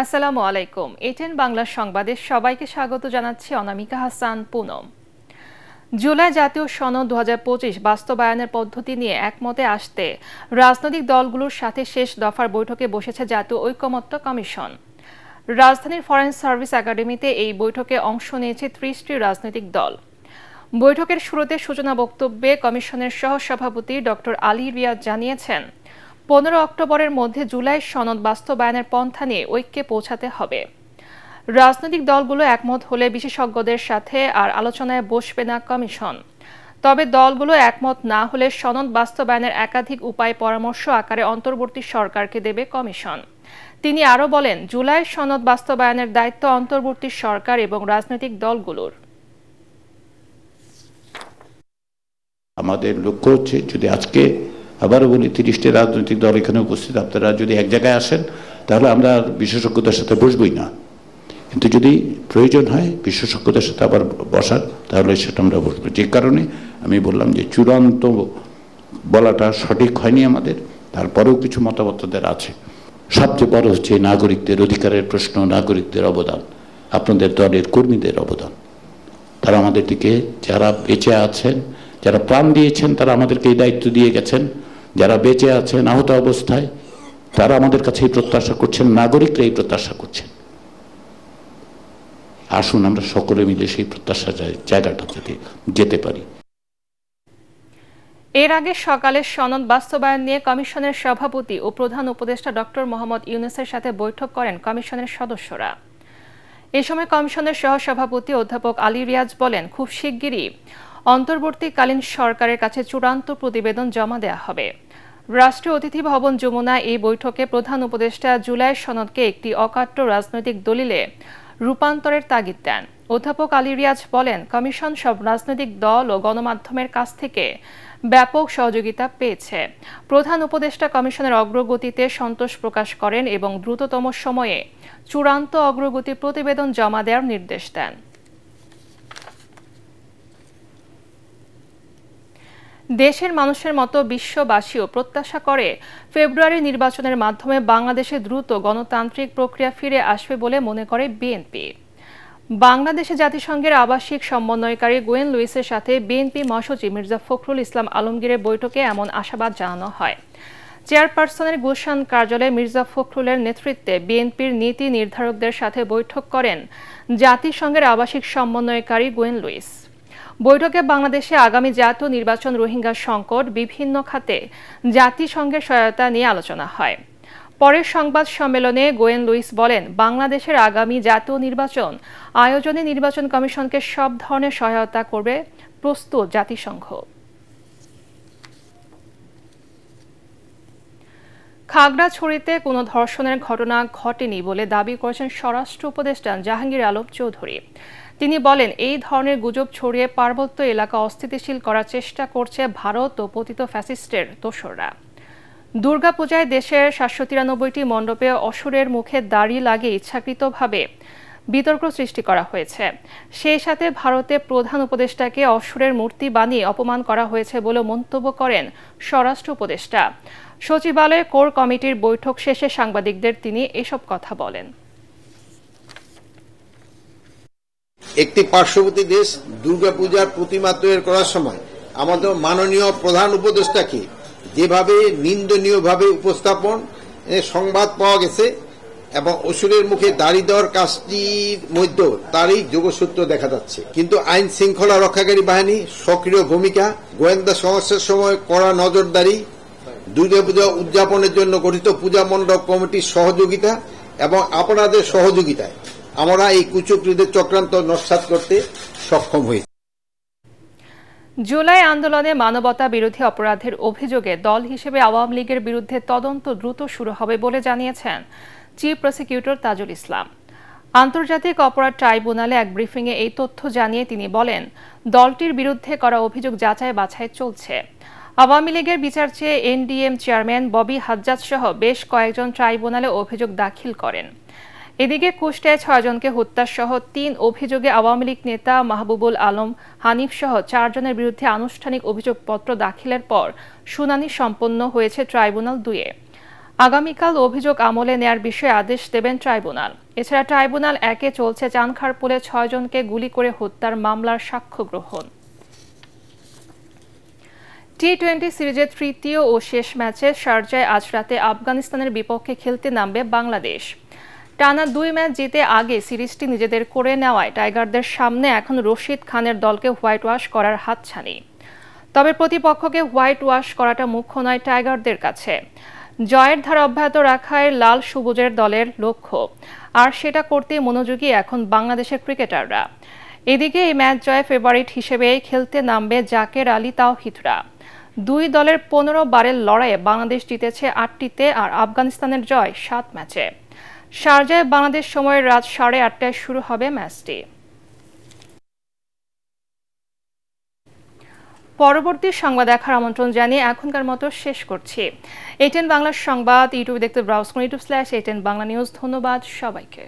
আসসালামু আলাইকুম। এটিএন বাংলা সংবাদে সবাইকে স্বাগত জানাচ্ছি অনামিকা হাসান পুনম। জুলাই জাতীয় সনদ 2025 বাস্তবায়নের পদ্ধতি নিয়ে একমতে আসতে রাজনৈতিক দলগুলোর সাথে শেষ দফার বৈঠকে বসেছে জাতীয় ঐকমত্য কমিশন। রাজধানীর ফরেন সার্ভিস একাডেমিতে এই বৈঠকে অংশ নিয়েছে 30টি রাজনৈতিক দল। বৈঠকের শুরুতে সূচনা বক্তব্যে কমিশনের সহসভাপতি ডক্টর আলী রিয়াজ জানিয়েছেন, 15 অক্টোবরের মধ্যে জুলাই সনদ বাস্তবায়নের পন্থা নিয়ে ঐক্যে পৌঁছাতে হবে। রাজনৈতিক দলগুলো একমত হলে বিশেষজ্ঞদের সাথে আর আলোচনায় বসবে না কমিশন। তবে দলগুলো একমত না হলে সনদ বাস্তবায়নের একাধিক উপায় পরামর্শ আকারে অন্তর্বর্তী সরকারকে দেবে কমিশন। তিনি আরও বলেন, জুলাই সনদ বাস্তবায়নের দায়িত্ব অন্তর্বর্তী সরকার এবং রাজনৈতিক দলগুলোর। আমাদের লক্ষ্য হচ্ছে, যদি আজকে আবারও বলি 30টি রাজনৈতিক দল এখানে উপস্থিত, আপনারা যদি এক জায়গায় আসেন তাহলে আমরা বিশেষজ্ঞদের সাথে বসবই না, কিন্তু যদি প্রয়োজন হয় বিশেষজ্ঞদের সাথে আবার বসার, তাহলে সেটা আমরা বসবো। যে কারণে আমি বললাম যে চূড়ান্ত বলাটা সঠিক হয়নি আমাদের, তারপরেও কিছু মতামতদের আছে। সবচেয়ে বড় হচ্ছে নাগরিকদের অধিকারের প্রশ্ন, নাগরিকদের অবদান, আপনাদের দলের কর্মীদের অবদান। তারা আমাদের দিকে, যারা বেঁচে আছেন, যারা প্রাণ দিয়েছেন, তারা আমাদেরকে এই দায়িত্ব দিয়ে গেছেন। যারা বেঁচে আছেন আহত অবস্থায়, তারা আমাদের কাছে এই প্রত্যাশা করছেন, নাগরিকরা এই প্রত্যাশা করছেন। আসুন আমরা সকলে মিলে সেই প্রত্যাশা জায়গাটাতে যেতে পারি। এর আগে সকালে সনদ বাস্তবায়ন নিয়ে কমিশনের সভাপতি ও প্রধান উপদেষ্টা ডক্টর মোহাম্মদ ইউনূসের সাথে বৈঠক করেন কমিশনের সদস্যরা। এ সময় কমিশনের সহসভাপতি অধ্যাপক আলী রিয়াজ বলেন, খুব শিগগিরই অন্তর্বর্তীকালীন সরকারের কাছে চূড়ান্ত প্রতিবেদন জমা দেওয়া হবে। রাষ্ট্রীয় অতিথি ভবন যমুনায় এই বৈঠকে প্রধান উপদেষ্টা জুলাই সনদকে একটি অকাট্য রাজনৈতিক দলিলে রূপান্তরের তাগিদ দেন। অধ্যাপক আলী রিয়াজ বলেন, কমিশন সব রাজনৈতিক দল ও গণমাধ্যমের কাছ থেকে ব্যাপক সহযোগিতা পেয়েছে। প্রধান উপদেষ্টা কমিশনের অগ্রগতিতে সন্তোষ প্রকাশ করেন এবং দ্রুততম সময়ে চূড়ান্ত অগ্রগতি প্রতিবেদন জমা দেওয়ার নির্দেশ দেন। দেশের মানুষের মতো বিশ্ববাসীও প্রত্যাশা করে ফেব্রুয়ারি নির্বাচনের মাধ্যমে বাংলাদেশে দ্রুত গণতান্ত্রিক প্রক্রিয়া ফিরে আসবে বলে মনে করে বিএনপি। বাংলাদেশে জাতিসংঘের আবাসিক সমন্বয়কারী গোয়েন লুইসের সাথে বিএনপি মহাসচিব মির্জা ফখরুল ইসলাম আলমগীরের বৈঠকে এমন আশাবাদ জানানো হয়। চেয়ারপারসনের গুলশান কার্যালয়ে মির্জা ফখরুলের নেতৃত্বে বিএনপির নীতি নির্ধারকদের সাথে বৈঠক করেন জাতিসংঘের আবাসিক সমন্বয়কারী গোয়েন লুইস। বৈঠকে বাংলাদেশে আগামী জাতীয় নির্বাচন, রোহিঙ্গা সংকট, বিভিন্ন খাতে জাতিসংঘের সহায়তা নিয়ে আলোচনা হয়। পরের সংবাদ সম্মেলনে গোয়েন লুইস বলেন, বাংলাদেশের আগামী জাতীয় নির্বাচন আয়োজনে নির্বাচন কমিশনকে সব ধরনের সহায়তা করবে প্রস্তুত জাতিসংঘ। খাগড়াছড়িতে কোনো ধর্ষণের ঘটনা ঘটেনি বলে দাবি করেছেন স্বরাষ্ট্র উপদেষ্টা জাহাঙ্গীর আলম চৌধুরী। তিনি বলেন, এই ধরনের গুজব ছড়িয়ে পার্বত্য এলাকা অস্থিতিশীল করার চেষ্টা করছে ভারত ও পতিত ফ্যাসিস্টের দোসররা। দুর্গাপূজায় দেশের 793টি মণ্ডপে অসুরের মুখে দাড়ি লাগিয়ে ইচ্ছাকৃতভাবে বিতর্ক সৃষ্টি করা হয়েছে। সেই সাথে ভারতে প্রধান উপদেষ্টাকে অসুরের মূর্তি বানিয়ে অপমান করা হয়েছে বলে মন্তব্য করেন স্বরাষ্ট্র উপদেষ্টা। সচিবালয়ে কোর কমিটির বৈঠক শেষে সাংবাদিকদের তিনি এসব কথা বলেন। একটি পার্শ্ববর্তী দেশ দুর্গাপূজার প্রতিমা তৈরি করার সময় আমাদের মাননীয় প্রধান উপদেষ্টাকে যেভাবে নিন্দনীয়ভাবে উপস্থাপন সংবাদ পাওয়া গেছে এবং অসুরের মুখে দাড়ি দেওয়ার কাজটির মধ্যে তারই যোগসূত্র দেখা যাচ্ছে। কিন্তু আইন শৃঙ্খলা রক্ষাকারী বাহিনী সক্রিয় ভূমিকা, গোয়েন্দা সমস্যার সময় কড়া নজরদারি, দুর্গাপূজা উদযাপনের জন্য গঠিত পূজা মণ্ডপ কমিটির সহযোগিতা এবং আপনাদের সহযোগিতায় আমরা এই কুচক্রীদের চক্রান্ত নস্যাৎ করতে সক্ষম হয়েছি। জুলাই আন্দোলনে মানবতা বিরোধী অপরাধের অভিযোগে দল হিসেবে আওয়ামী লীগের বিরুদ্ধে তদন্ত দ্রুত শুরু হবে বলে জানিয়েছেন চিফ প্রসিকিউটর তাজুল ইসলাম। আন্তর্জাতিক অপরাধ ট্রাইব্যুনালে এক ব্রিফিংয়ে এই তথ্য জানিয়ে তিনি বলেন, দলটির বিরুদ্ধে করা অভিযোগ যাচাই বাছাই চলছে। আওয়ামী লীগের বিচার চেয়ে এনডিএম চেয়ারম্যান ববি হাজ্জাজ সহ বেশ কয়েকজন ট্রাইব্যুনালে অভিযোগ দাখিল করেন। এদিকে কুষ্টায় 6 জনকে হত্যাসহ 3 অভিযোগে আওয়ামী লীগ নেতা মাহবুবুল আলম হানিফ সহ 4 জনের বিরুদ্ধে আনুষ্ঠানিক অভিযোগপত্র দাখিলের পর শুনানি সম্পন্ন হয়েছে ট্রাইব্যুনাল 2-এ। আগামীকাল অভিযোগ আমলে নেয়ার বিষয়ে আদেশ দেবেন ট্রাইব্যুনাল। এছাড়া ট্রাইব্যুনাল 1-এ চলছে চানখারপুলে 6 জনকে গুলি করে হত্যার মামলার সাক্ষ্য গ্রহণ। টি-20 সিরিজের তৃতীয় ও শেষ ম্যাচে শারজায় আজ রাতে আফগানিস্তানের বিপক্ষে খেলতে নামবে বাংলাদেশ। টানা 2 ম্যাচ জিতে আগে সিরিজটি নিজেদের করে নেওয়ায় টাইগারদের সামনে এখন রশিদ খানের দলকে হোয়াইট ওয়াশ করার হাতছানি। তবে প্রতিপক্ষকে হোয়াইট ওয়াশ করাটা মুখ্য নয় টাইগারদের কাছে। জয়ের ধারা অব্যাহত রাখাই লাল সবুজের দলের লক্ষ্য, আর সেটা করতে মনোযোগী এখন বাংলাদেশের ক্রিকেটাররা। এদিকে এই ম্যাচ জয়ে ফেভারিট হিসেবে খেলতে নামবে জাকের আলী তাওহিদরা। 2 দলের 15 বারের লড়াইয়ে বাংলাদেশ জিতেছে 8টিতে, আর আফগানিস্তানের জয় 7 ম্যাচে। শারজায় বাংলাদেশ সময় রাত 8:30টায় শুরু হবে ম্যাচটি। পরবর্তী সংবাদ দেখার আমন্ত্রণ জানিয়ে এখনকার মতো শেষ করছি। ATN বাংলার সংবাদ ইউটিউবে দেখতে ব্রাউজ করুন, youtube/ATN বাংলা নিউজ। ধন্যবাদ সবাইকে।